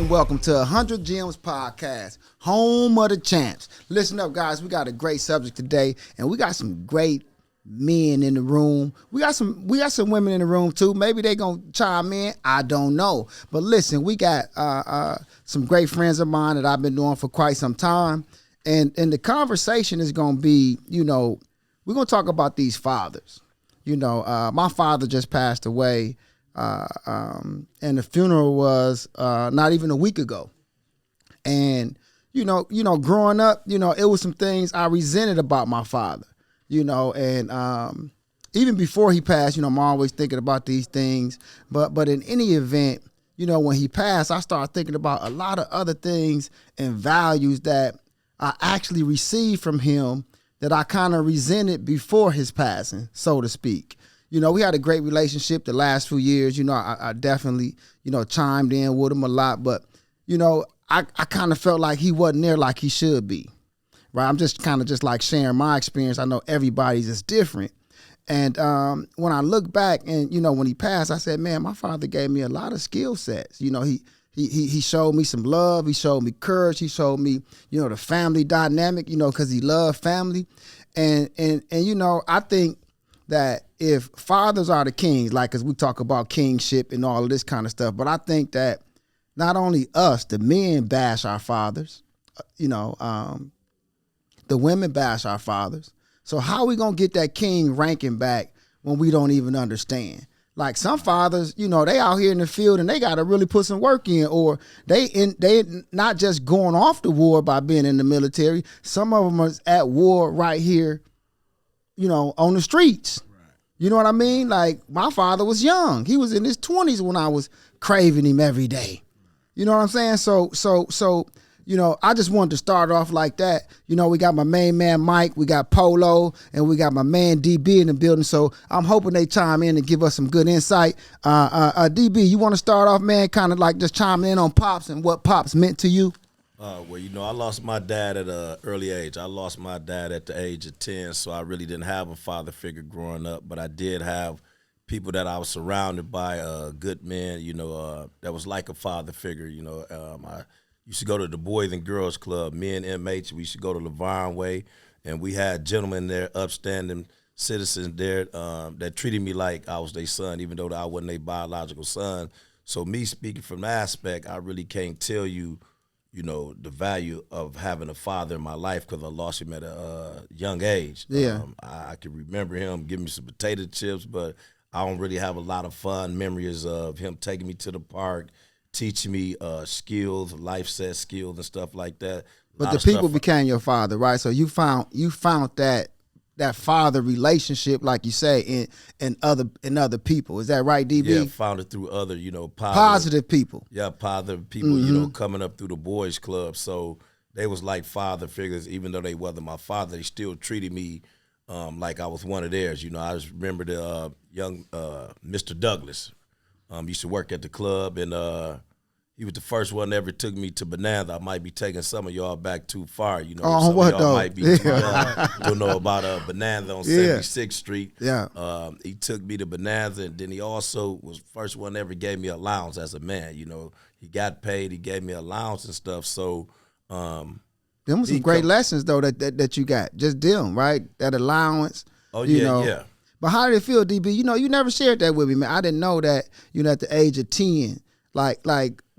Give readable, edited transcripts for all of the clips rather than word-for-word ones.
welcome to 100 Gems Podcast, home of the champs. Listen up, guys. We got a great subject today, and we got some great men in the room. We got some women in the room too. Maybe they gonna chime in. I don't know. But listen, we got some great friends of mine that I've been doing for quite some time, and the conversation is gonna be, we're gonna talk about these fathers. My father just passed away. And the funeral was not even a week ago. And growing up, it was some things I resented about my father, and even before he passed, I'm always thinking about these things. But in any event, when he passed, I started thinking about a lot of other things and values that I actually received from him that I kind of resented before his passing, so to speak. We had a great relationship the last few years. I definitely, chimed in with him a lot. But, I kind of felt like he wasn't there like he should be. Right? I'm just kind of just like sharing my experience. I know everybody's is different. And when I look back and, when he passed, I said, man, my father gave me a lot of skill sets. He showed me some love. He showed me courage. He showed me, the family dynamic, because he loved family. And I think that if fathers are the kings, like, as we talk about kingship and all of this kind of stuff, but I think that not only us, the men bash our fathers, the women bash our fathers. So how are we going to get that king ranking back when we don't even understand? Like, some fathers, they out here in the field and they got to really put some work in, or they not just going off the war by being in the military. Some of them are at war right here, on the streets. Right. You know what I mean? Like, my father was young. He was in his 20s when I was craving him every day. You know what I'm saying? So, I just wanted to start off like that. We got my main man, Mike, we got Polo, and we got my man, DB, in the building. So I'm hoping they chime in and give us some good insight. DB, you want to start off, man, kind of like just chime in on Pops and what Pops meant to you? I lost my dad at an early age. I lost my dad at the age of 10, so I really didn't have a father figure growing up. But I did have people that I was surrounded by, good men, that was like a father figure. I used to go to the Boys and Girls Club, me and inmates. We used to go to Laverne Way, and we had gentlemen there, upstanding citizens there that treated me like I was their son, even though I wasn't their biological son. So me speaking from that aspect, I really can't tell you, the value of having a father in my life, because I lost him at a young age. Yeah. I can remember him giving me some potato chips, but I don't really have a lot of fond memories of him taking me to the park, teaching me skills, life set skills and stuff like that. But the people became your father, right? So you found that father relationship, like you say, in other people. Is that right, DB? Yeah, found it through other, positive people. Yeah, positive people, coming up through the boys club. So they was like father figures, even though they wasn't my father. They still treated me like I was one of theirs. I just remember the young Mr. Douglas. Used to work at the club, and he was the first one that ever took me to Bonanza. I might be taking some of y'all back too far. Some of y'all might be too young. Don't know about Bonanza on 76th Street. Yeah. He took me to Bonanza, and then he also was the first one that ever gave me allowance as a man. He got paid. He gave me allowance and stuff. So them were some great lessons, though, that you got. Just them, right? That allowance. Oh, yeah, yeah. But how did it feel, DB? You never shared that with me, man. I didn't know that, at the age of 10, like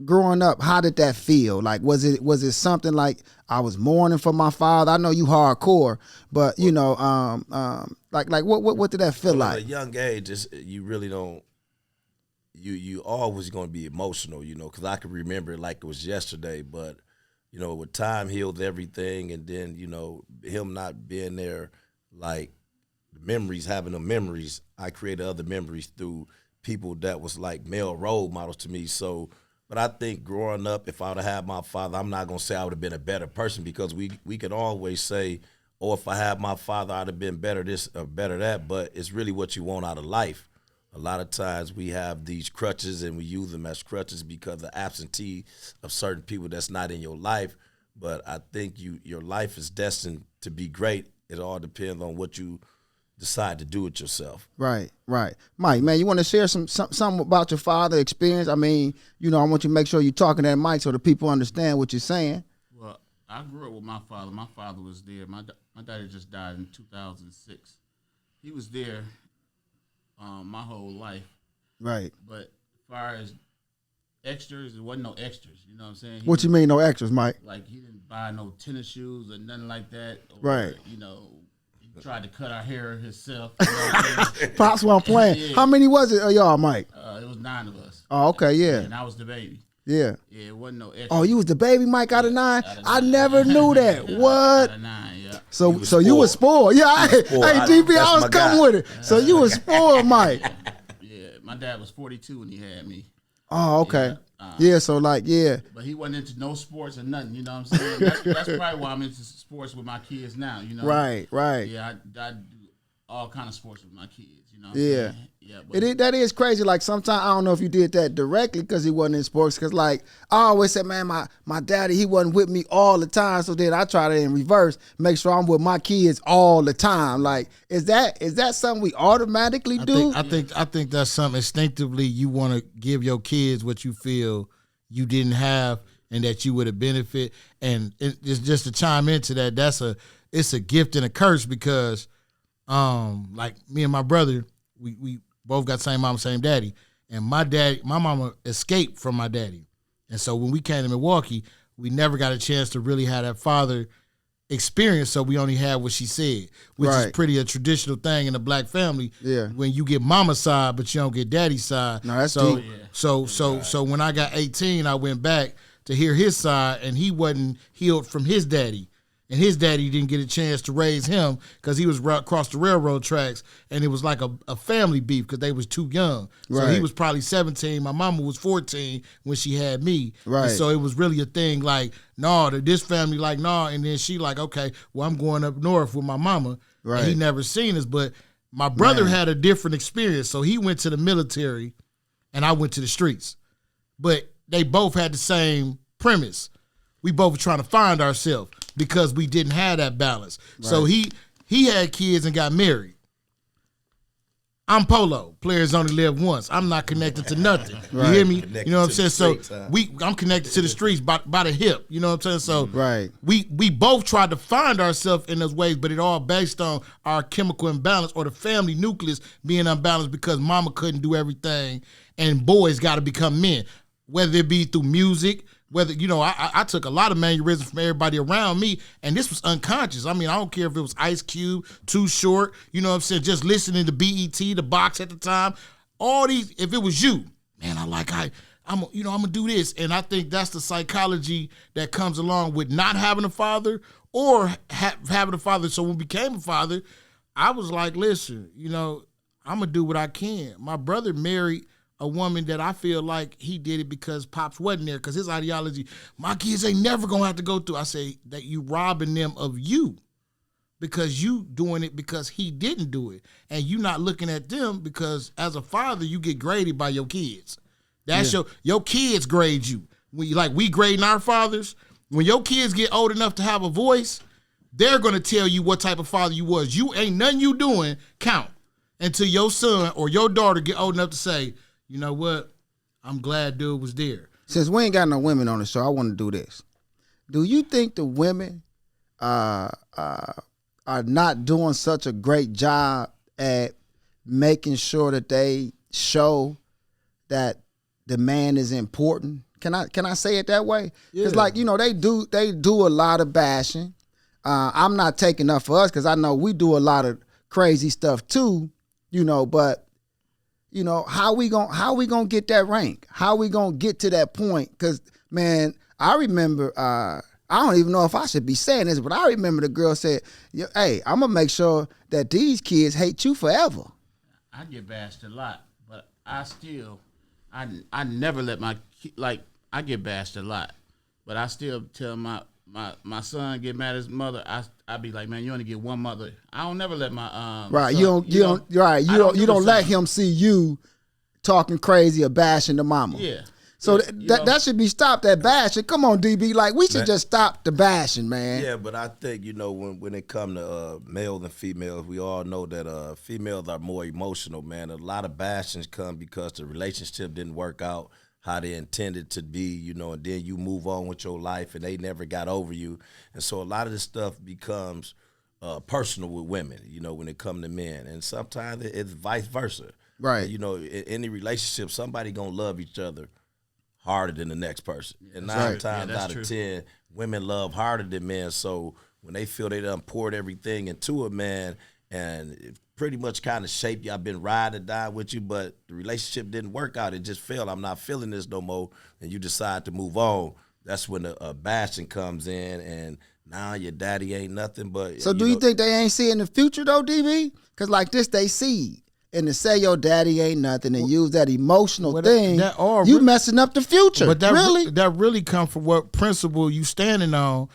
growing up, how did that feel? Like, was it something like I was mourning for my father? I know you hardcore, but like what did that feel like? At a young age, you really don't. You always going to be emotional, because I can remember it like it was yesterday. But with time healed everything, and then him not being there, like having the memories, I created other memories through people that was like male role models to me. So, but I think growing up, if I would have had my father, I'm not gonna say I would have been a better person, because we can always say, oh, if I had my father, I'd have been better this or better that. But it's really what you want out of life. A lot of times we have these crutches and we use them as crutches because of absentee of certain people that's not in your life. But I think your life is destined to be great. It all depends on what you decide to do it yourself. Right. Mike, man, you want to share something about your father experience? I mean, I want you to make sure you're talking to that mic so the people understand what you're saying. Well, I grew up with my father. My father was there. My daddy just died in 2006. He was there my whole life. Right. But as far as extras, there wasn't no extras. You know what I'm saying? What you mean no extras, Mike? Like he didn't buy no tennis shoes or nothing like that. Or, right. He tried to cut our hair himself. You know what I'm saying? Pops wasn't playing. Yeah. How many was it, y'all, Mike? It was 9 of us. Oh, okay, yeah. And I was the baby. Yeah. Yeah, it wasn't no extra. Oh, you was the baby, Mike, out of 9? I never knew that. What? Out of 9, yeah. So you was spoiled. Yeah, hey, DB, I was coming with it. So you was spoiled, Mike. Yeah, my dad was 42 when he had me. Oh, okay. Yeah, so like, yeah. But he wasn't into no sports or nothing, you know what I'm saying? That's probably why I'm into sports with my kids now, you know? Right. Yeah, I do all kind of sports with my kids, you know what I'm saying? Yeah, that is crazy. Like, sometimes, I don't know if you did that directly because he wasn't in sports. Because, like, I always said, man, my daddy, he wasn't with me all the time. So then I try to, in reverse, make sure I'm with my kids all the time. Like, is that something we automatically do? I think that's something instinctively you want to give your kids what you feel you didn't have and that you would have benefit. And it's just to chime into that, it's a gift and a curse because, like me and my brother, we both got same mom, same daddy. And my mama escaped from my daddy. And so when we came to Milwaukee, we never got a chance to really have that father experience. So we only had what she said, which is pretty a traditional thing in a black family. Yeah. When you get mama's side, but you don't get daddy's side. No, that's so, deep. So when I got 18, I went back to hear his side, and he wasn't healed from his daddy. And his daddy didn't get a chance to raise him because he was across the railroad tracks, and it was like a family beef because they was too young. So he was probably 17. My mama was 14 when she had me. Right. And so it was really a thing like, no, this family like, no. And then she like, okay, well, I'm going up north with my mama. Right. And he never seen us. But my brother had a different experience. So he went to the military, and I went to the streets. But they both had the same premise. We both were trying to find ourselves because we didn't have that balance. Right. So he had kids and got married. I'm Polo. Players only live once. I'm not connected to nothing. Right. You hear me? Connected, you know what I'm saying? So I'm connected to the streets by the hip. You know what I'm saying? So we both tried to find ourselves in those ways, but it all based on our chemical imbalance or the family nucleus being unbalanced because mama couldn't do everything and boys got to become men, whether it be through music, whether, I took a lot of mannerisms from everybody around me, and this was unconscious. I mean, I don't care if it was Ice Cube, Too Short, you know what I'm saying, just listening to BET, the box at the time. All these, if it was you, man, I'm gonna do this. And I think that's the psychology that comes along with not having a father or having a father. So when we became a father, I was like, listen, I'm gonna do what I can. My brother married a woman that I feel like he did it because Pops wasn't there, because his ideology, my kids ain't never gonna have to go through. I say that you robbing them of you because you doing it because he didn't do it. And you not looking at them because as a father, you get graded by your kids. That's your kids grade you. We grading our fathers. When your kids get old enough to have a voice, they're gonna tell you what type of father you was. You ain't nothing you doing count until your son or your daughter get old enough to say, you know what? I'm glad dude was there. Since we ain't got no women on the show, I want to do this. Do you think the women are not doing such a great job at making sure that they show that the man is important? Can I say it that way? Because they do a lot of bashing. I'm not taking up for us because I know we do a lot of crazy stuff too. But. How we gonna get that rank? How we gonna get to that point? Because, man, I remember, I don't even know if I should be saying this, but I remember the girl said, hey, I'm gonna make sure that these kids hate you forever. I get bashed a lot, but I never let I get bashed a lot, but I still tell my son get mad at his mother. I be like, man, you only get one mother. I don't never let my right. Son, you don't let him see you talking crazy or bashing the mama. Yeah. So that should be stopped, that bashing. Come on, DB. Like, we should just stop the bashing, man. Yeah, but I think, when it comes to males and females, we all know that females are more emotional, man. A lot of bashings come because the relationship didn't work out how they intended to be, and then you move on with your life and they never got over you. And so a lot of this stuff becomes personal with women, when it comes to men. And sometimes it's vice versa. Right. In any relationship, somebody going to love each other harder than the next person. And 9 times out of 10, women love harder than men. So when they feel they done poured everything into a man and it pretty much kind of shaped you, I've been ride or die with you, but the relationship didn't work out. It just failed. I'm not feeling this no more. And you decide to move on. That's when the bashing comes in, and now your daddy ain't nothing but. So do you think they ain't seeing the future though, DB? Because like this, they see. And to say your daddy ain't nothing and use that emotional thing, you messing up the future. But that really really come from what principle you standing on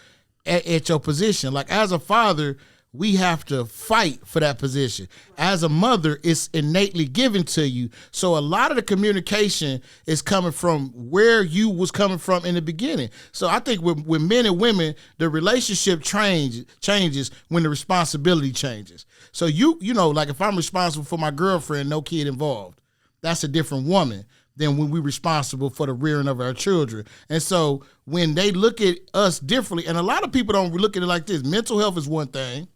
at your position. Like, as a father, we have to fight for that position. As a mother, it's innately given to you. So a lot of the communication is coming from where you was coming from in the beginning. So I think with men and women, the relationship changes when the responsibility changes. So like if I'm responsible for my girlfriend, no kid involved, that's a different woman than when we're responsible for the rearing of our children. And so when they look at us differently, and a lot of people don't look at it like this, mental health is one thing.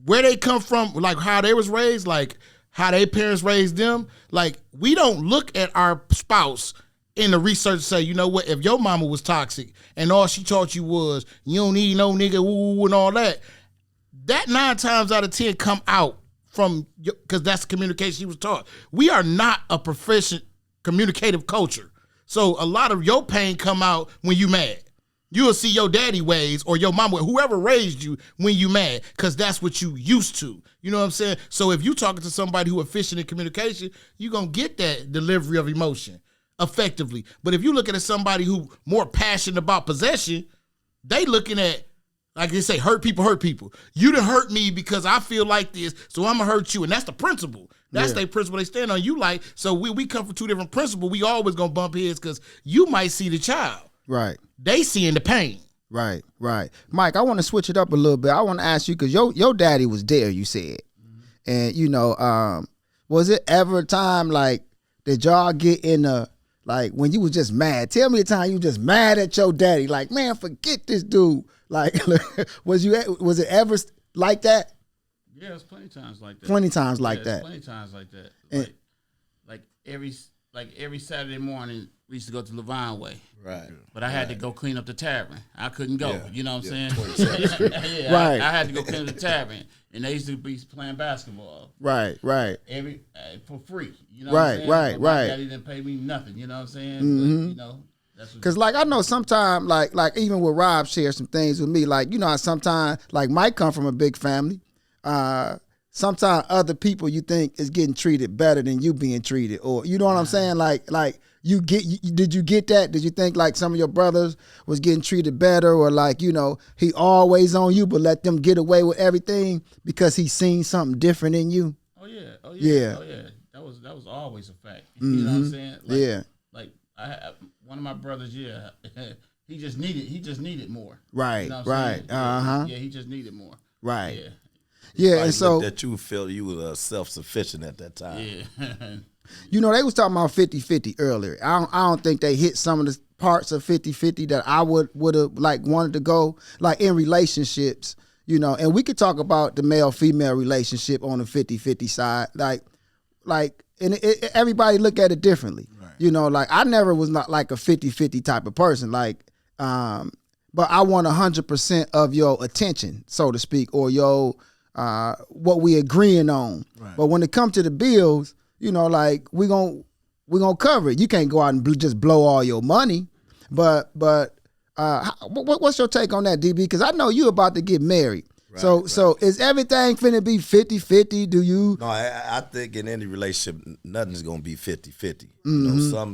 Where they come from, like how they was raised, like how their parents raised them, like we don't look at our spouse in the research and say, you know what, if your mama was toxic and all she taught you was you don't need no nigga, woo, and all that 9 times out of 10 come out from, because that's the communication she was taught. We are not a proficient communicative culture. So a lot of your pain come out when you mad. You'll see your daddy ways or your mama, whoever raised you, when you mad, because that's what you used to. You know what I'm saying? So if you talking to somebody who efficient in communication, you're going to get that delivery of emotion effectively. But if you looking at somebody who more passionate about possession, they looking at, like they say, hurt people. You done hurt me because I feel like this, so I'm going to hurt you. And that's the principle. That's their principle they stand on. You like, so we come from 2 different principles. We always going to bump heads because you might see the child. Right. They seeing the pain. Right. Mike, I want to switch it up a little bit. I want to ask you, because your daddy was there, you said. And, was it ever a time, like, did y'all get in a, like, when you was just mad? Tell me a time you just mad at your daddy. Like, man, forget this dude. Like, was it ever like that? Yeah, it's plenty times like that. Plenty times like that. Plenty times like that. Like every Saturday morning, we used to go to Levine Way. Right. But I had to go clean up the tavern. I couldn't go. You know what I'm saying? Right. I had to go clean up the tavern. And they used to be playing basketball. Right. For free. You know what I'm saying? Right. My daddy didn't pay me nothing. You know what I'm saying? Mm-hmm. But, that's what. Because, like, I know sometimes, like even with Rob shares some things with me, like, how sometimes, like, Mike come from a big family. Sometimes other people you think is getting treated better than you being treated, or you know what I'm saying? Like did you get that? Did you think like some of your brothers was getting treated better, or like, he always on you but let them get away with everything because he seen something different in you? Oh yeah. That was always a fact. You know what I'm saying? Like, Like one of my brothers, he just needed more. Right. You know right. Yeah, he just needed more. Right. Yeah. Yeah, and so that you felt you were self-sufficient at that time. Yeah. They was talking about 50-50 earlier. I don't think they hit some of the parts of 50-50 that I would have like wanted to go, like in relationships, and we could talk about the male-female relationship on the 50-50 side. And everybody look at it differently. Right. Like I never was not like a 50-50 type of person. Like, but I want 100% of your attention, so to speak, or your what we agreeing on. Right. But when it comes to the bills, like we gonna cover it. You can't go out and just blow all your money. But what's your take on that, DB? Because I know you about to get married. So is everything finna be 50-50? Do you? No, I think in any relationship, nothing's gonna be 50-50.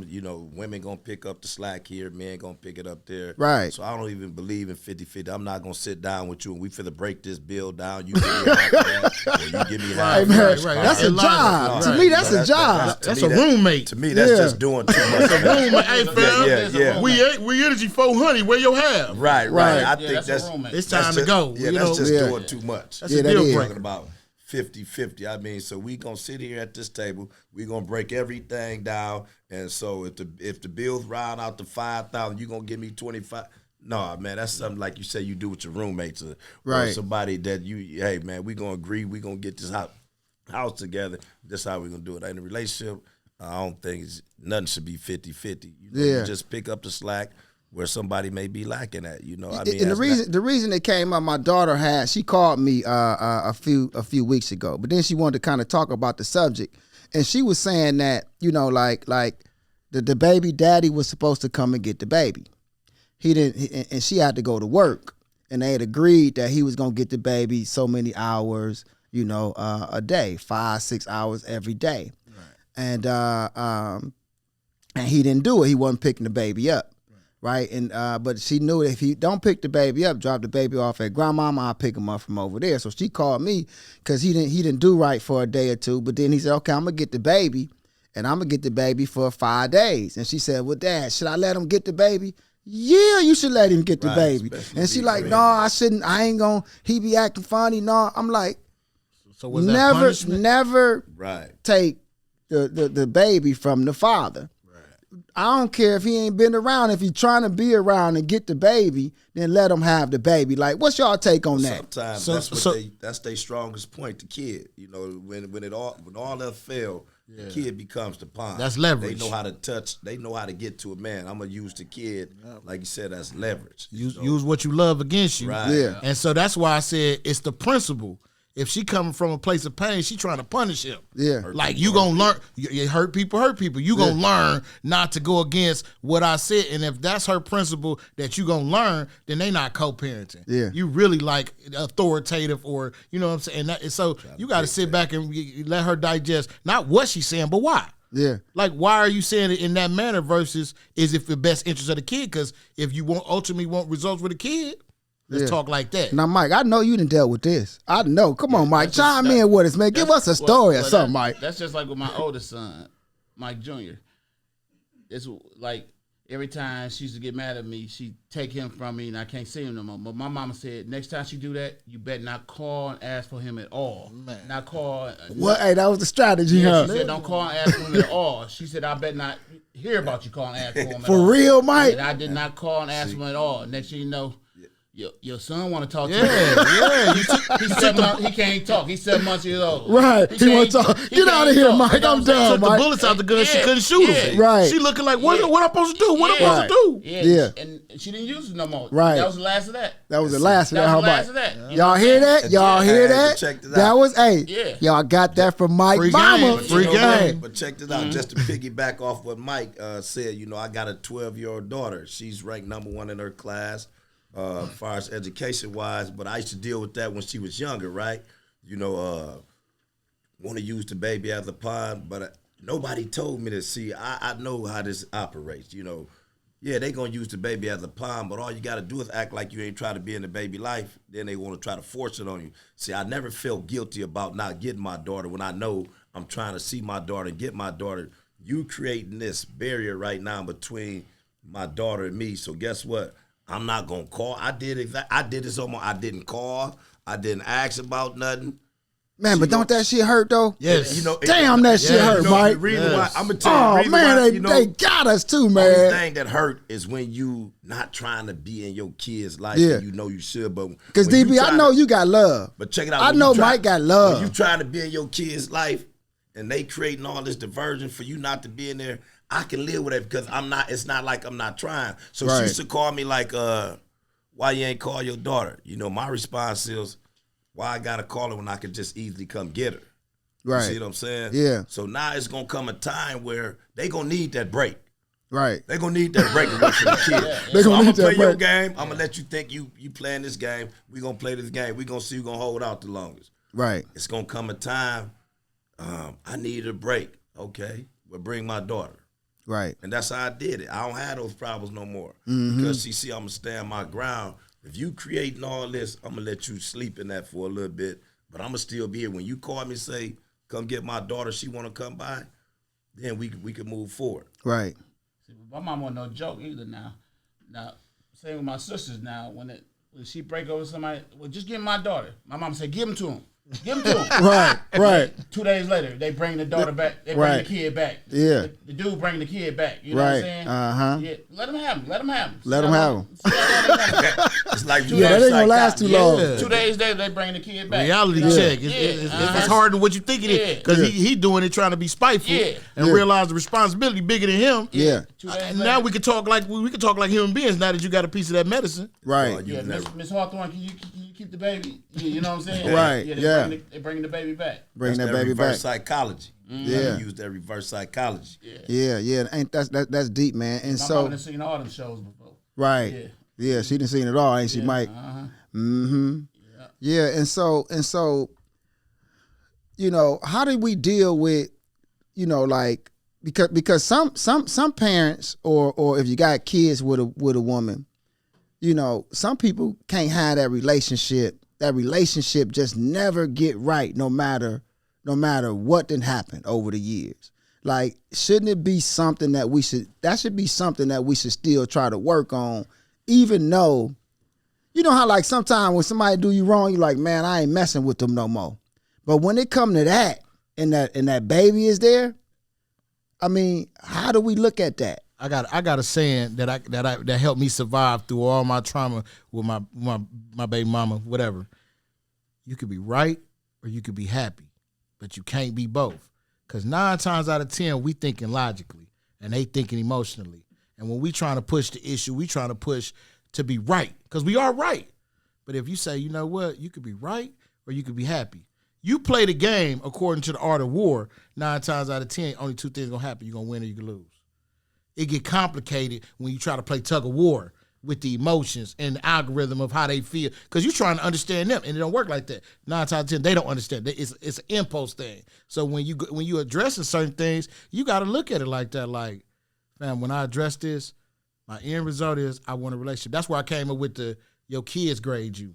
You know, women gonna pick up the slack here, men gonna pick it up there. Right. So I don't even believe in 50-50. I'm not gonna sit down with you and we finna break this bill down. You give me half of that, or you give me half. Right. That's a job. To me, that's a job. That's a roommate. To me, that's just doing too much. Hey, fam. We energy 400. Where your half? Right. I think that's it's time to go. Yeah, that's just doing too much. That's a deal breaker. Talking about 50-50. I mean, so we gonna sit here at this table. We gonna break everything down. And so if the bills round out to 5,000, you gonna give me 25. No, man, that's something like you say you do with your roommates or somebody that hey, man, we gonna agree. We gonna get this house together. This how we gonna do it. In a relationship, I don't think nothing should be 50-50. You just pick up the slack where somebody may be lacking at, you know. I mean, and the reason it came up, my daughter she called me a few weeks ago, but then she wanted to kind of talk about the subject, and she was saying that, you know, like the baby daddy was supposed to come and get the baby. He didn't, and she had to go to work, and they had agreed that he was gonna get the baby so many hours, you know, a day, 5-6 hours every day, and he didn't do it. He wasn't picking the baby up. Right, and but she knew if he don't pick the baby up, drop the baby off at grandmama, I'll pick him up from over there. So she called me because he didn't do right for a day or two. But then he said, okay, I'm gonna get the baby, and I'm gonna get the baby for 5 days. And she said, well, Dad, should I let him get the baby? Yeah, you should let him get the baby. And she like, no, I shouldn't. I ain't gonna. He be acting funny. No, I'm like, so was that punishment? Never take the baby from the father. I don't care if he ain't been around. If he's trying to be around and get the baby, then let him have the baby. Like, what's y'all take on that? Sometimes that's their strongest point, the kid. You know, when all else fail, the kid becomes the pawn. That's leverage. They know how to touch. They know how to get to a man. I'm gonna use the kid, like you said, as leverage. Use what you love against you. Right. Yeah. And so that's why I said it's the principle. If she coming from a place of pain, she trying to punish him. Yeah. Like, you gonna learn. You hurt people. You gonna learn not to go against what I said. And if that's her principle that you gonna learn, then they not co-parenting. Yeah. You really like authoritative, or, you know what I'm saying? So you got to sit back and let her digest not what she's saying, but why. Yeah. Like, why are you saying it in that manner versus is it the best interest of the kid? Because if you ultimately want results with a kid, let's talk like that. Now, Mike, I know you done dealt with this. I know. Come on, Mike. Chime in with us, man. Give us a story or something, Mike. That's just like with my oldest son, Mike Jr. It's like every time she used to get mad at me, she'd take him from me and I can't see him no more. But my mama said, next time she do that, you better not call and ask for him at all. Man. Not call. Well, hey, that was the strategy, huh? She said, don't call and ask for him at all. She said, I better not hear about you calling and ask for him at all. For real, Mike? And I did not call and ask him at all. Next thing you know, your son want to talk to you. Yeah. He can't talk. He's 7 months old. Right. He want to talk. Get out of here, Mike. I'm done, Took Mike. the bullets out the gun. She couldn't shoot him. Right. She looking like, what am I supposed to do? What am I supposed to do? Yeah. And she didn't use it no more. Right. That was the last of that. That was the last of that. How about Y'all hear that? Y'all hear that? That was, y'all got that from Mike Mama. Free game. But check this out, just to piggyback off what Mike said, you know, I got a 12-year-old daughter. She's ranked number 1 in her class. As far as education-wise, but I used to deal with that when she was younger, right? You know, want to use the baby as a pawn, but nobody told me to see. I know how this operates, you know. Yeah, they going to use the baby as a pawn, but all you got to do is act like you ain't trying to be in the baby life. Then they want to try to force it on you. See, I never felt guilty about not getting my daughter when I know I'm trying to see my daughter and get my daughter. You creating this barrier right now between my daughter and me, so guess what? I'm not gonna call. I did this almost. I didn't call. I didn't ask about nothing. Man, but don't that shit hurt though? Yes. You know, damn, that shit hurt, Mike. The reason why I'm gonna tell you. Oh man, they got us too, man. The only thing that hurt is when you not trying to be in your kid's life. Yeah. And you know you should, but because DB, I know you got love. But check it out. I know Mike got love. When you trying to be in your kid's life, and they creating all this diversion for you not to be in there. I can live with it because I'm not. It's not like I'm not trying. So she used to call me like, why you ain't call your daughter? You know, my response is, why I gotta call her when I could just easily come get her? Right. You see what I'm saying? Yeah. So now it's gonna come a time where they gonna need that break. Right. They're gonna need that break away from the kid. They So gonna I'm need gonna that play your break. game. I'm gonna let you think you playing this game. We gonna play this game. We gonna see who gonna hold out the longest. Right. It's gonna come a time. I need a break. Okay, well, bring my daughter. Right. And that's how I did it. I don't have those problems no more. Mm-hmm. Because see, I'm gonna stand my ground. If you creating all this, I'm gonna let you sleep in that for a little bit. But I'm gonna still be here. When you call me and say, come get my daughter, she wanna come by, then we can move forward. Right. See, my mom wasn't no joke either now. Now, same with my sisters now. When she break over somebody, well, just give him my daughter. My mom said, give him to him. Give him to him. Right. 2 days later, they bring the daughter back. They bring the kid back. Yeah. The dude bring the kid back. You know what I'm saying? Uh-huh. Yeah. Let him have him. Let him have him. Let them have them. It's like Yeah, that ain't gonna last too long. Yeah. 2 days later, they bring the kid back. Reality You know? check. Yeah. It's harder than what you think it is. Because he doing it trying to be spiteful and realize the responsibility bigger than him. Yeah. 2 days And later. now we can talk like human beings now that you got a piece of that medicine. Right. Yeah, Miss Hawthorne, can you keep the baby? You know what I'm saying? Right, Yeah. They bring the baby back. Bring that baby back. reverse psychology. Yeah. Use that reverse psychology. Yeah. Ain't that's deep, man. And My so mama done seen all them shows before. right. Yeah, she done seen it all, ain't she, Mike? Mm-hmm. Yeah, and so, you know, how do we deal with, you know, like because some parents or if you got kids with a woman, you know, some people can't have that relationship. That relationship just never get right, no matter what done happened over the years. Like, shouldn't it be something that should be something that we should still try to work on, even though, you know how like sometimes when somebody do you wrong, you're like, man, I ain't messing with them no more. But when it come to that and that baby is there, I mean, how do we look at that? I got a saying that helped me survive through all my trauma with my baby mama, whatever. You could be right or you could be happy, but you can't be both. Because 9 times out of 10, we thinking logically and they thinking emotionally. And when we trying to push the issue, we trying to push to be right because we are right. But if you say, you know what, you could be right or you could be happy. You play the game according to the art of war. 9 times out of 10, only 2 things gonna happen. You're gonna win or you can lose. It get complicated when you try to play tug of war with the emotions and the algorithm of how they feel because you're trying to understand them and it don't work like that. 9 times out of 10, they don't understand. It's an impulse thing. So when you addressing certain things, you got to look at it like that. Like, fam, when I address this, my end result is I want a relationship. That's where I came up with your kids grade you.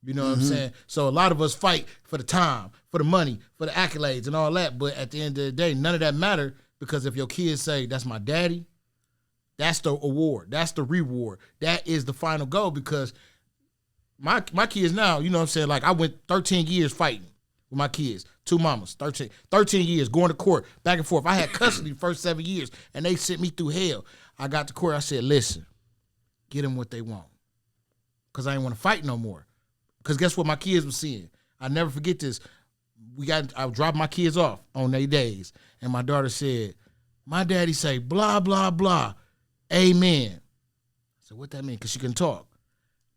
You know what I'm saying? So a lot of us fight for the time, for the money, for the accolades and all that. But at the end of the day, none of that matter because if your kids say, that's my daddy, that's the award. That's the reward. That is the final goal because my kids now, you know what I'm saying? Like I went 13 years fighting with my kids. 2 mamas, 13 years, going to court, back and forth. I had custody the first 7 years and they sent me through hell. I got to court. I said, listen, get them what they want because I ain't want to fight no more. Because guess what my kids were seeing? I never forget this. I dropped my kids off on their days and my daughter said, my daddy say blah, blah, blah. Amen. I said, what that mean? Because she couldn't talk.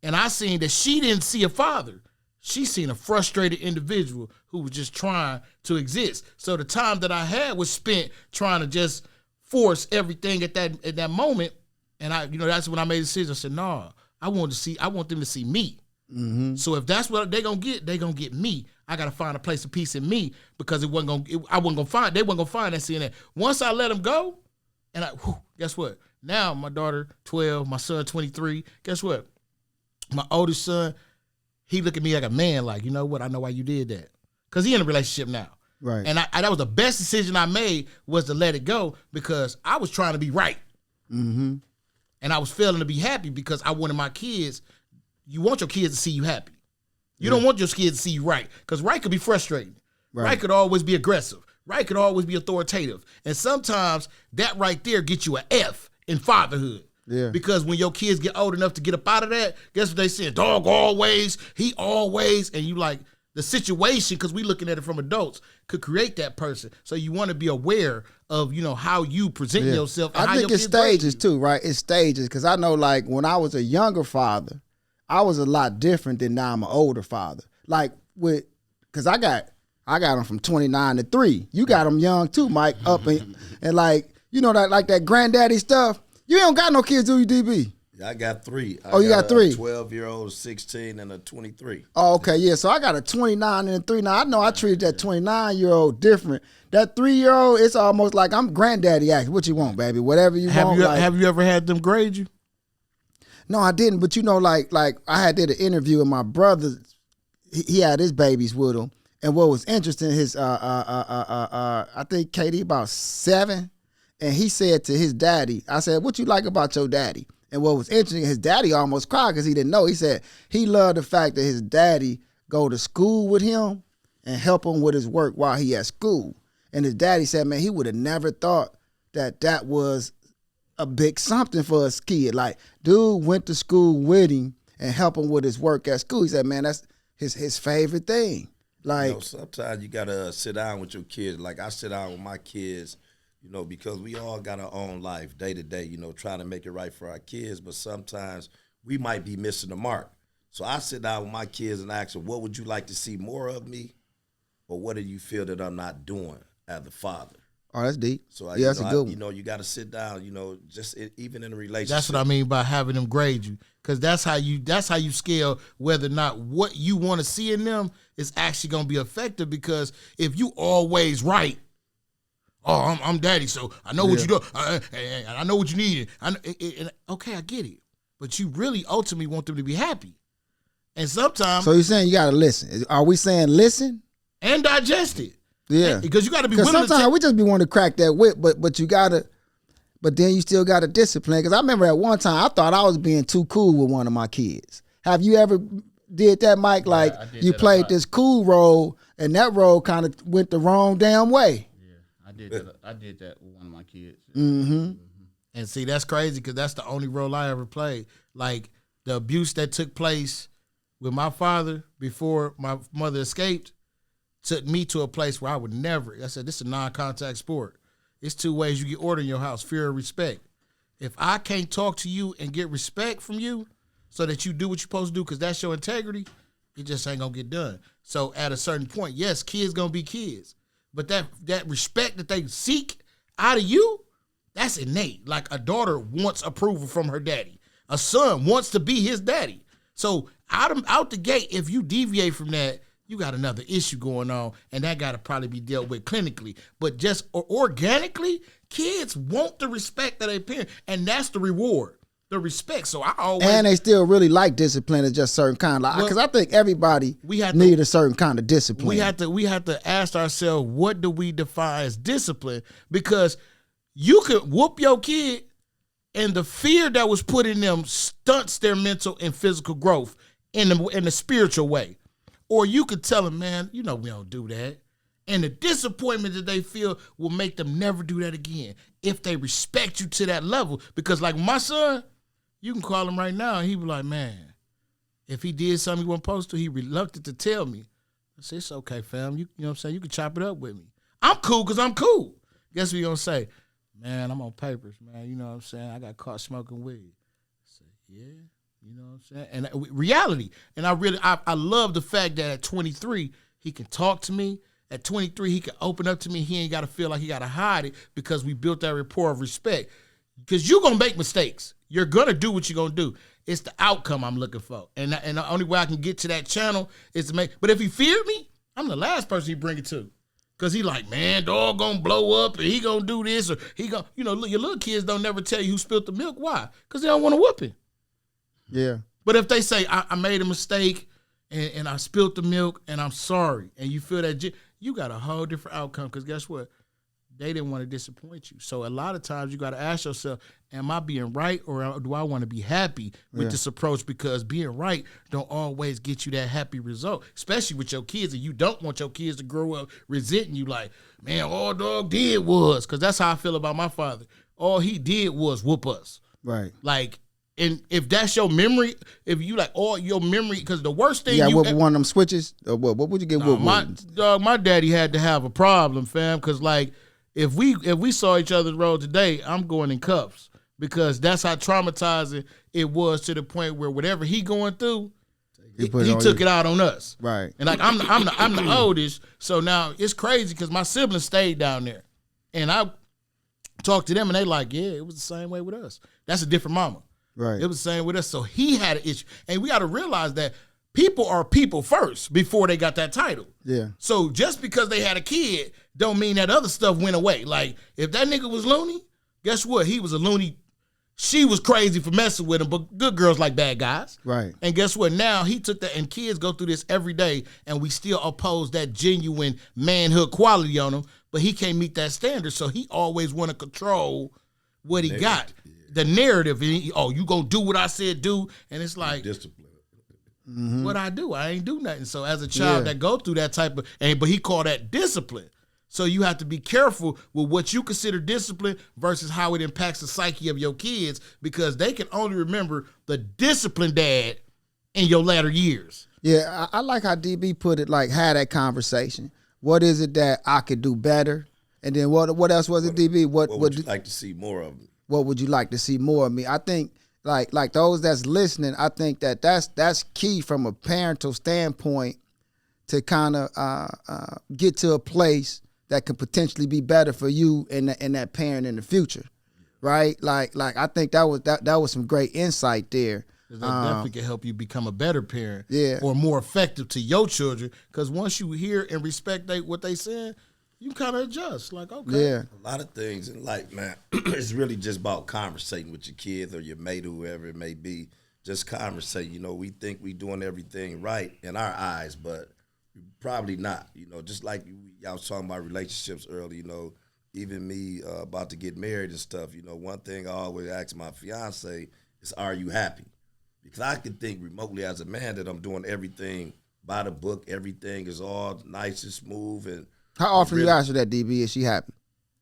And I seen that she didn't see a father. She seen a frustrated individual who was just trying to exist. So the time that I had was spent trying to just force everything at that moment. And that's when I made a decision. I said, no, I want them to see me. Mm-hmm. So if that's what they gonna get me. I gotta find a place of peace in me because they wasn't gonna find that seeing that. Once I let them go, and guess what? Now my daughter 12, my son 23. Guess what? My oldest son, he look at me like a man. Like, you know what? I know why you did that because he in a relationship now. Right. And that was the best decision I made was to let it go because I was trying to be right. Mm-hmm. And I was failing to be happy because I wanted my kids. You want your kids to see you happy. You don't want your kids to see you right because right could be frustrating. Right could always be aggressive. Right could always be authoritative. And sometimes that right there gets you an F in fatherhood. Yeah. Because when your kids get old enough to get up out of that, guess what they say? Dog always, he always, and you like the situation, because we looking at it from adults, could create that person. So you want to be aware of, how you present yourself. And I think it's stages too, right? It's stages. Because I know like when I was a younger father, I was a lot different than now I'm an older father. Like because I got them from 29 to 3. You got them young too, Mike, up and like, you know, that like that granddaddy stuff. You ain't got no kids, do you, DB? I got 3. You got 3? A 12-year-old, 16, and a 23. Oh, okay, yeah. So I got a 29 and a 3. Now I know I treated that 29-year-old different. That 3-year-old, it's almost like I'm granddaddy acting. What you want, baby? Whatever you want. Have you ever had them grade you? No, I didn't. But you know, like I did an interview with my brother. He had his babies with him, and what was interesting, his I think KD about 7, and he said to his daddy, I said, "What you like about your daddy?" And what was interesting, his daddy almost cried because he didn't know. He said he loved the fact that his daddy go to school with him and help him with his work while he at school. And his daddy said, man, he would have never thought that was a big something for his kid. Like, dude went to school with him and help him with his work at school. He said, man, that's his favorite thing. Like, you know, sometimes you gotta sit down with your kids. Like I sit down with my kids, you know, because we all got our own life day to day, you know, trying to make it right for our kids. But sometimes we might be missing the mark. So I sit down with my kids and ask them, what would you like to see more of me? Or what do you feel that I'm not doing as a father? Oh, that's deep. So that's a good one. You know, you got to sit down, you know, just even in a relationship. That's what I mean by having them grade you. Because that's how you scale whether or not what you want to see in them is actually going to be effective. Because if you always right, oh, I'm daddy, so I know what you do. I know what you need. Okay, I get it. But you really ultimately want them to be happy. And sometimes... So you're saying you got to listen. Are we saying listen? And digest it. Yeah. Because you got to be willing to... Because sometimes we just be wanting to crack that whip, but you got to... But then you still got to discipline. Because I remember at one time, I thought I was being too cool with one of my kids. Have you ever did that, Mike? Like, you played this cool role, and that role kind of went the wrong damn way. I did that with one of my kids. Mm-hmm. And see, that's crazy because that's the only role I ever played. Like, the abuse that took place with my father before my mother escaped took me to a place where I would never. I said, this is a non-contact sport. It's 2 ways you get order in your house, fear or respect. If I can't talk to you and get respect from you so that you do what you're supposed to do because that's your integrity, it just ain't going to get done. So at a certain point, yes, kids going to be kids. But that respect that they seek out of you, that's innate. Like a daughter wants approval from her daddy. A son wants to be his daddy. So out the gate, if you deviate from that, you got another issue going on, and that got to probably be dealt with clinically. But just organically, kids want the respect that they parent, and that's the reward, the respect. So I always... And they still really like discipline at just certain kind of... Because I think everybody need a certain kind of discipline. We have to ask ourselves, what do we define as discipline? Because you could whoop your kid, and the fear that was put in them stunts their mental and physical growth in the spiritual way. Or you could tell them, man, you know we don't do that. And the disappointment that they feel will make them never do that again if they respect you to that level. Because like my son, you can call him right now and he be like, man, if he did something he wasn't supposed to, he reluctant to tell me. I say, it's okay, fam. You know what I'm saying? You can chop it up with me. I'm cool because I'm cool. Guess what he gonna say? Man, I'm on papers, man. You know what I'm saying? I got caught smoking weed. I say, yeah. You know what I'm saying? And reality. And I love the fact that at 23, he can talk to me. At 23, he can open up to me. He ain't got to feel like he got to hide it because we built that rapport of respect. Because you're going to make mistakes. You're going to do what you're going to do. It's the outcome I'm looking for. And the only way I can get to that channel is to make... But if he feared me, I'm the last person he bring it to. Because he like, man, dog going to blow up and he going to do this. Or he going to... You know, your little kids don't never tell you who spilled the milk. Why? Because they don't want to whoop him. Yeah. But if they say, I made a mistake and I spilled the milk and I'm sorry, and you feel that, you got a whole different outcome because guess what? They didn't want to disappoint you. So a lot of times you got to ask yourself, am I being right or do I want to be happy with this approach? Because being right don't always get you that happy result, especially with your kids. And you don't want your kids to grow up resenting you like, man, all dog did was, because that's how I feel about my father. All he did was whoop us. Right. Like, and if that's your memory, if you like all your memory, because the worst thing what one of them switches? What would you get? My daddy had to have a problem, fam, because like if we saw each other's road today, I'm going in cuffs because that's how traumatizing it was to the point where whatever he going through, he took it out on us. Right. And like I'm the oldest, so now it's crazy because my siblings stayed down there, and talk to them, and they like, yeah, it was the same way with us. That's a different mama. Right. It was the same with us. So he had an issue. And we got to realize that people are people first before they got that title. Yeah. So just because they had a kid don't mean that other stuff went away. Like, if that nigga was loony, guess what? He was a loony. She was crazy for messing with him, but good girls like bad guys. Right. And guess what? Now he took that, and kids go through this every day, and we still oppose that genuine manhood quality on them, but he can't meet that standard, so he always want to control what he got. The narrative, and you gonna do what I said do, and it's like, Discipline. what I do? I ain't do nothing. So as a child that go through that type of, but he called that discipline. So you have to be careful with what you consider discipline versus how it impacts the psyche of your kids, because they can only remember the disciplined dad in your latter years. Yeah, I like how DB put it, like, had that conversation. What is it that I could do better? And then what else was it, DB? What would you like to see more of me? What would you like to see more of me? I think, like those that's listening, I think that's key from a parental standpoint to kind of get to a place that could potentially be better for you and that parent in the future, right? Like I think that was some great insight there. That definitely can help you become a better parent, Yeah. or more effective to your children. Because once you hear and respect what they saying, you kind of adjust. Like, okay, Yeah, A lot of things in life, man, it's really just about conversating with your kids or your mate or whoever it may be. Just conversate. We think we doing everything right in our eyes, but probably not. Just like y'all was talking about relationships earlier, even me about to get married and stuff, one thing I always ask my fiance is, are you happy? Because I can think remotely as a man that I'm doing everything by the book. Everything is all nice and smooth. And how often really, you ask her that, DB? Is she happy?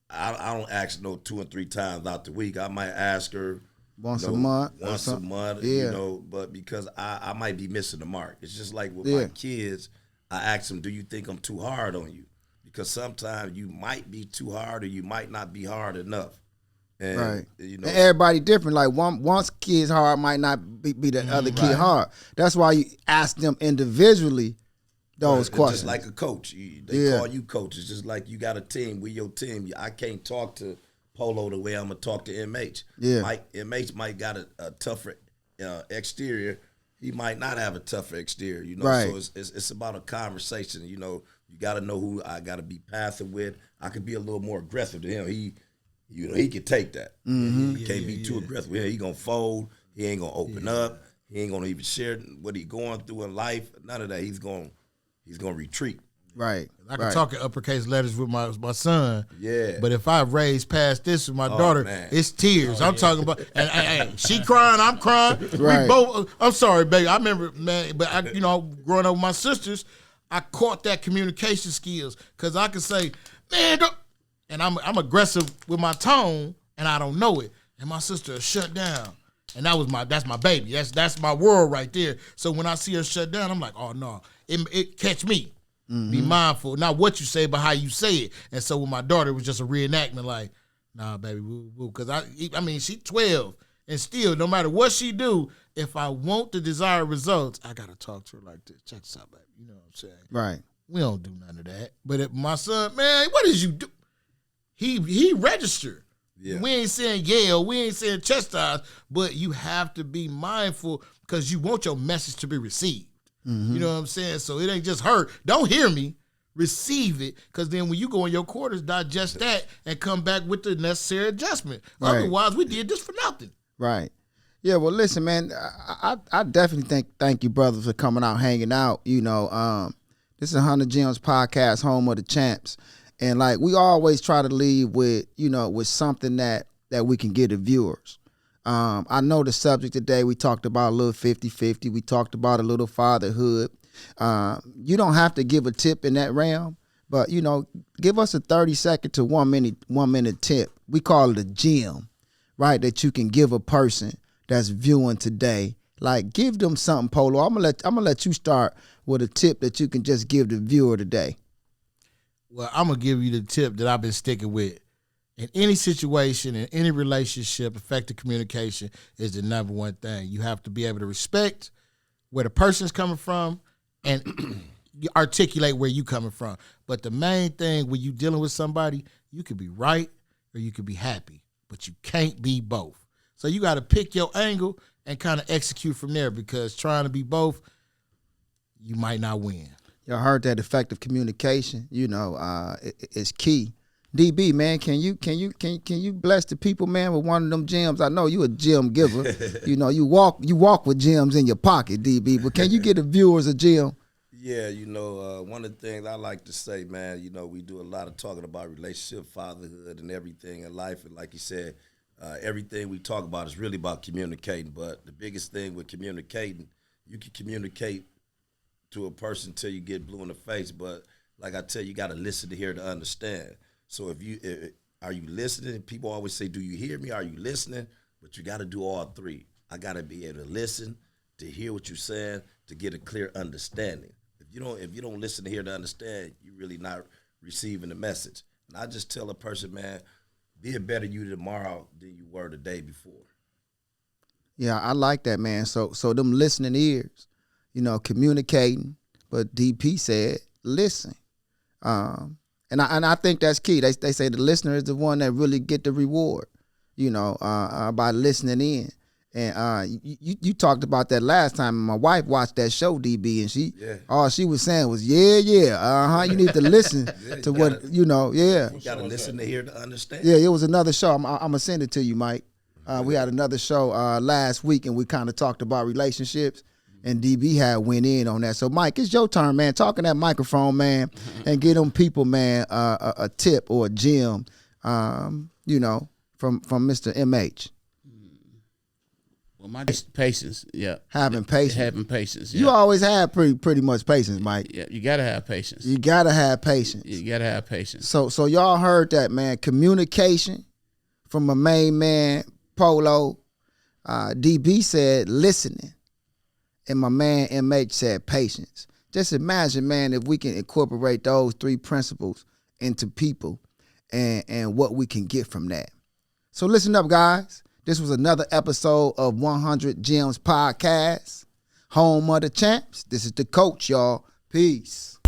I don't ask no 2 and 3 times out the week. I might ask her Once a month? Once a month, Yeah. but because I might be missing the mark. It's just like with Yeah. my kids, I ask them, do you think I'm too hard on you? Because sometimes you might be too hard or you might not be hard enough. And, Right. And everybody different. Like one's kid's hard might not be the other kid hard. That's why you ask them individually those questions. Just like a coach. They call you coach. It's just like you got a team. We your team. I can't talk to Polo the way I'm going to talk to MH. Yeah. MH might got a tougher exterior. He might not have a tougher exterior, Right. So it's about a conversation, You got to know who I got to be passive with. I could be a little more aggressive to him. He can take that. He can't be too aggressive. He gonna fold. He ain't gonna open up. He ain't gonna even share what he going through in life. None of that. He's gonna retreat. Right. I can talk in uppercase letters with my son. Yeah. But if I raise past this with my daughter, man. it's tears. I'm talking about, and she crying, I'm crying. Right. We both. I'm sorry, baby. I remember, man. But growing up with my sisters, I caught that communication skills, because I could say, man, don't, and I'm aggressive with my tone, and I don't know it, and my sister will shut down, and that's my baby. That's my world right there. So when I see her shut down, I'm like, oh no, it catch me. Be mindful, not what you say, but how you say it. And so with my daughter, it was just a reenactment, like, nah, baby, woo, woo. Because I mean, she's 12, and still, no matter what she do, if I want the desired results, I gotta talk to her like this. Check this out, baby. You know what I'm saying? Right. We don't do none of that. But if my son, man, what did you do? He registered. Yeah. We ain't saying yell, we ain't saying chastise, but you have to be mindful, because you want your message to be received. You know what I'm saying? So it ain't just heard. Don't hear me. Receive it, because then when you go in your quarters, digest that and come back with the necessary adjustment. Right. Otherwise, we did this for nothing. Right. Yeah, well, listen, man, I definitely thank you, brothers, for coming out, hanging out. This is 100 Gems Podcast, home of the champs. And, like, we always try to leave with, with something that we can give the viewers. I know the subject today, we talked about a little 50-50. We talked about a little fatherhood. You don't have to give a tip in that realm, but, give us a 30-second to 1 minute tip. We call it a gem, right, that you can give a person that's viewing today. Like, give them something, Polo. I'm gonna let you start with a tip that you can just give the viewer today. Well, I'm going to give you the tip that I've been sticking with. In any situation, in any relationship, effective communication is the number one thing. You have to be able to respect where the person's coming from and you articulate where you coming from. But the main thing when you dealing with somebody, you can be right, or you could be happy, but you can't be both. So you got to pick your angle and kind of execute from there, because trying to be both, you might not win. Y'all heard that effective communication, is key. DB, man, can you bless the people, man, with one of them gems? I know you a gem giver. You walk with gems in your pocket, DB, but can you get the viewers a gem? Yeah, one of the things I like to say, man, we do a lot of talking about relationship, fatherhood, and everything in life. And like you said, everything we talk about is really about communicating. But the biggest thing with communicating, you can communicate to a person till you get blue in the face. But like I tell you, you got to listen to hear to understand. So are you listening? People always say, do you hear me? Are you listening? But you got to do all three. I got to be able to listen, to hear what you're saying, to get a clear understanding. If you don't listen to hear to understand, you're really not receiving the message. And I just tell a person, man, be a better you tomorrow than you were the day before. Yeah, I like that, man. So them listening ears, communicating, but DP said, listen. And I think that's key. They say the listener is the one that really get the reward, by listening in. And you talked about that last time. My wife watched that show, DB, and all she was saying was, yeah, you need to listen to what, You got to listen to hear to understand. Yeah, it was another show. I'm going to send it to you, Mike. We had another show last week, and we kind of talked about relationships. And DB had went in on that. So, Mike, it's your turn, man. Talking that microphone, man, and get them people, man, a tip or a gem, from Mr. MH. Well, my patience, yeah. Having patience. Yeah. You always have pretty much patience, Mike. Yeah, you gotta have patience. You gotta have patience. So y'all heard that, man. Communication from my main man, Polo. DB said listening. And my man MH said patience. Just imagine, man, if we can incorporate those three principles into people and what we can get from that. So listen up, guys. This was another episode of 100 Gems Podcast. Home of the Champs. This is the coach, y'all. Peace.